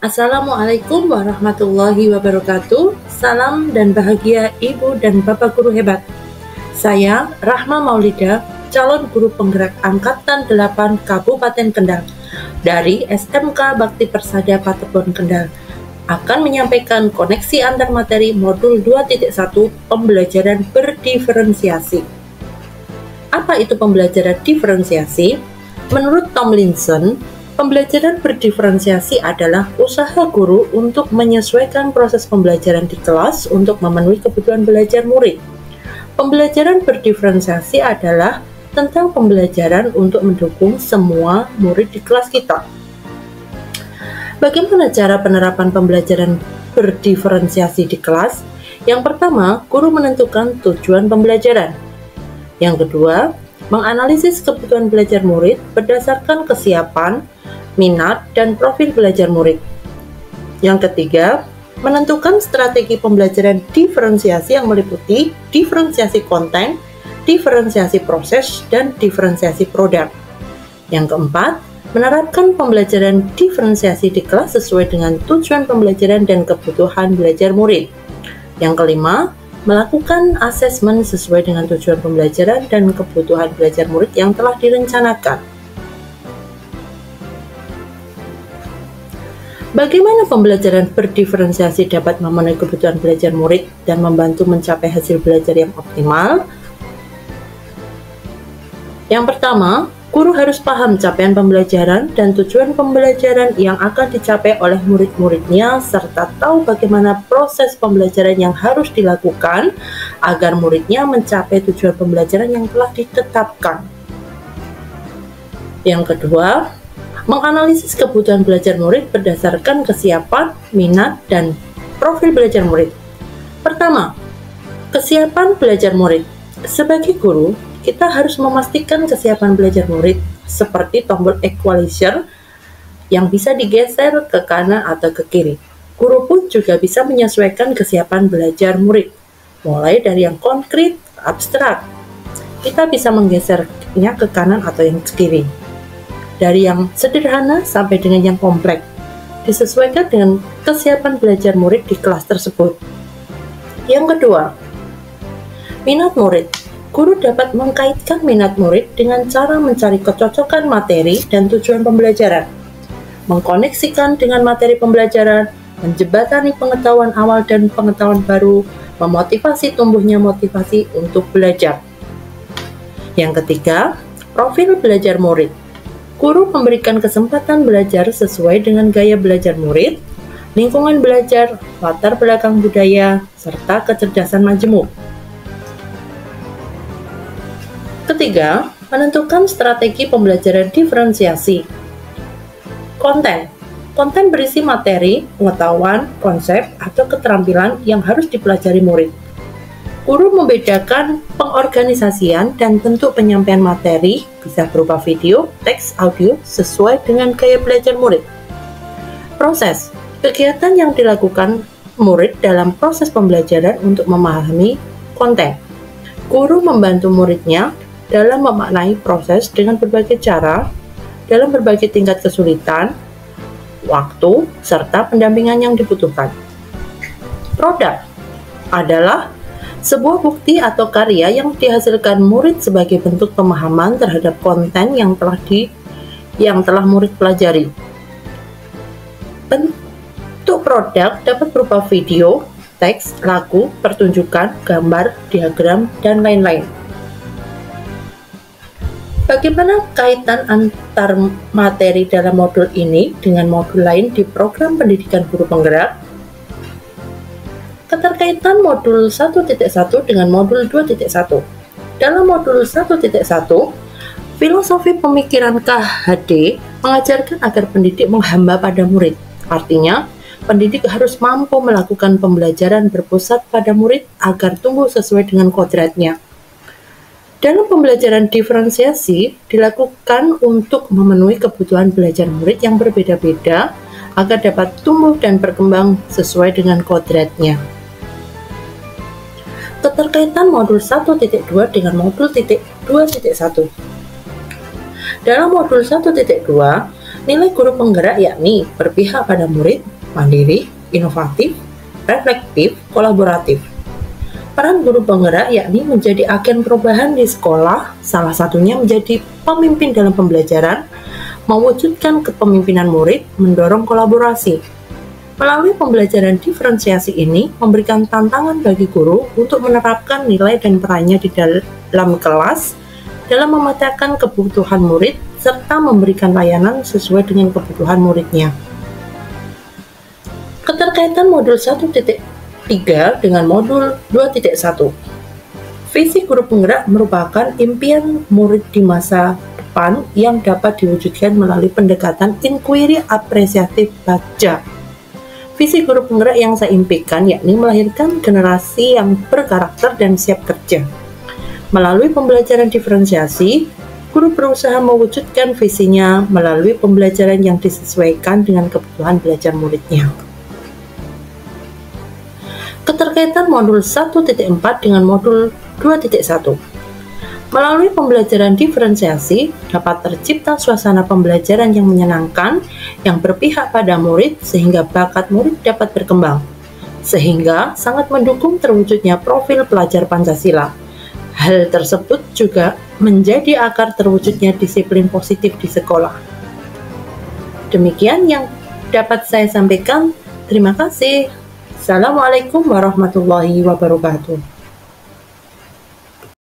Assalamualaikum warahmatullahi wabarakatuh. Salam dan bahagia Ibu dan Bapak Guru hebat. Saya Rahma Maulida, calon guru penggerak Angkatan 8 Kabupaten Kendal dari SMK Bakti Persada Patebon Kendal akan menyampaikan koneksi antar materi modul 2.1 pembelajaran berdiferensiasi. Apa itu pembelajaran diferensiasi? Menurut Tomlinson, pembelajaran berdiferensiasi adalah usaha guru untuk menyesuaikan proses pembelajaran di kelas untuk memenuhi kebutuhan belajar murid. Pembelajaran berdiferensiasi adalah tentang pembelajaran untuk mendukung semua murid di kelas kita. Bagaimana cara penerapan pembelajaran berdiferensiasi di kelas? Yang pertama, guru menentukan tujuan pembelajaran. Yang kedua, menganalisis kebutuhan belajar murid berdasarkan kesiapan, minat, dan profil belajar murid. Yang ketiga, menentukan strategi pembelajaran diferensiasi yang meliputi diferensiasi konten, diferensiasi proses, dan diferensiasi produk. Yang keempat, menerapkan pembelajaran diferensiasi di kelas sesuai dengan tujuan pembelajaran dan kebutuhan belajar murid. Yang kelima, melakukan asesmen sesuai dengan tujuan pembelajaran dan kebutuhan belajar murid yang telah direncanakan. Bagaimana pembelajaran berdiferensiasi dapat memenuhi kebutuhan belajar murid dan membantu mencapai hasil belajar yang optimal? Yang pertama, guru harus paham capaian pembelajaran dan tujuan pembelajaran yang akan dicapai oleh murid-muridnya serta tahu bagaimana proses pembelajaran yang harus dilakukan agar muridnya mencapai tujuan pembelajaran yang telah ditetapkan. Yang kedua, menganalisis kebutuhan belajar murid berdasarkan kesiapan, minat, dan profil belajar murid. Pertama, kesiapan belajar murid. Sebagai guru, kita harus memastikan kesiapan belajar murid seperti tombol equalizer yang bisa digeser ke kanan atau ke kiri. Guru pun juga bisa menyesuaikan kesiapan belajar murid, mulai dari yang konkret ke abstrak. Kita bisa menggesernya ke kanan atau yang ke kiri. Dari yang sederhana sampai dengan yang kompleks, disesuaikan dengan kesiapan belajar murid di kelas tersebut. Yang kedua, minat murid. Guru dapat mengkaitkan minat murid dengan cara mencari kecocokan materi dan tujuan pembelajaran, mengkoneksikan dengan materi pembelajaran, menjembatani pengetahuan awal dan pengetahuan baru, memotivasi tumbuhnya motivasi untuk belajar. Yang ketiga, profil belajar murid. Guru memberikan kesempatan belajar sesuai dengan gaya belajar murid, lingkungan belajar, latar belakang budaya, serta kecerdasan majemuk. Ketiga, menentukan strategi pembelajaran diferensiasi. Konten. Konten berisi materi, pengetahuan, konsep, atau keterampilan yang harus dipelajari murid. Guru membedakan pengorganisasian dan bentuk penyampaian materi bisa berupa video, teks, audio sesuai dengan gaya belajar murid. Proses. Kegiatan yang dilakukan murid dalam proses pembelajaran untuk memahami konten. Guru membantu muridnya dalam memaknai proses dengan berbagai cara, dalam berbagai tingkat kesulitan, waktu, serta pendampingan yang dibutuhkan. Produk adalah sebuah bukti atau karya yang dihasilkan murid sebagai bentuk pemahaman terhadap konten yang telah murid pelajari. Bentuk produk dapat berupa video, teks, lagu, pertunjukan, gambar, diagram, dan lain-lain. Bagaimana kaitan antar materi dalam modul ini dengan modul lain di program pendidikan guru penggerak? Keterkaitan modul 1.1 dengan modul 2.1. Dalam modul 1.1, filosofi pemikiran KHD mengajarkan agar pendidik menghamba pada murid. Artinya, pendidik harus mampu melakukan pembelajaran berpusat pada murid agar tumbuh sesuai dengan kodratnya. Dalam pembelajaran diferensiasi dilakukan untuk memenuhi kebutuhan belajar murid yang berbeda-beda agar dapat tumbuh dan berkembang sesuai dengan kodratnya. Keterkaitan modul 1.2 dengan modul 2.1. Dalam modul 1.2, Nilai guru penggerak yakni berpihak pada murid, mandiri, inovatif, reflektif, kolaboratif. Peran guru penggerak yakni menjadi agen perubahan di sekolah, salah satunya menjadi pemimpin dalam pembelajaran, mewujudkan kepemimpinan murid, mendorong kolaborasi. Melalui pembelajaran diferensiasi ini memberikan tantangan bagi guru untuk menerapkan nilai dan perannya di dalam kelas dalam memetakan kebutuhan murid serta memberikan layanan sesuai dengan kebutuhan muridnya. Keterkaitan modul 1.3 dengan modul 2.1. Visi guru penggerak merupakan impian murid di masa depan yang dapat diwujudkan melalui pendekatan inquiry apresiatif baca. Visi guru penggerak yang saya impikan yakni melahirkan generasi yang berkarakter dan siap kerja. Melalui pembelajaran diferensiasi, guru berusaha mewujudkan visinya melalui pembelajaran yang disesuaikan dengan kebutuhan belajar muridnya. Keterkaitan modul 1.4 dengan modul 2.1. Melalui pembelajaran diferensiasi, dapat tercipta suasana pembelajaran yang menyenangkan, yang berpihak pada murid sehingga bakat murid dapat berkembang, sehingga sangat mendukung terwujudnya profil pelajar Pancasila. Hal tersebut juga menjadi akar terwujudnya disiplin positif di sekolah. Demikian yang dapat saya sampaikan. Terima kasih. Assalamualaikum warahmatullahi wabarakatuh.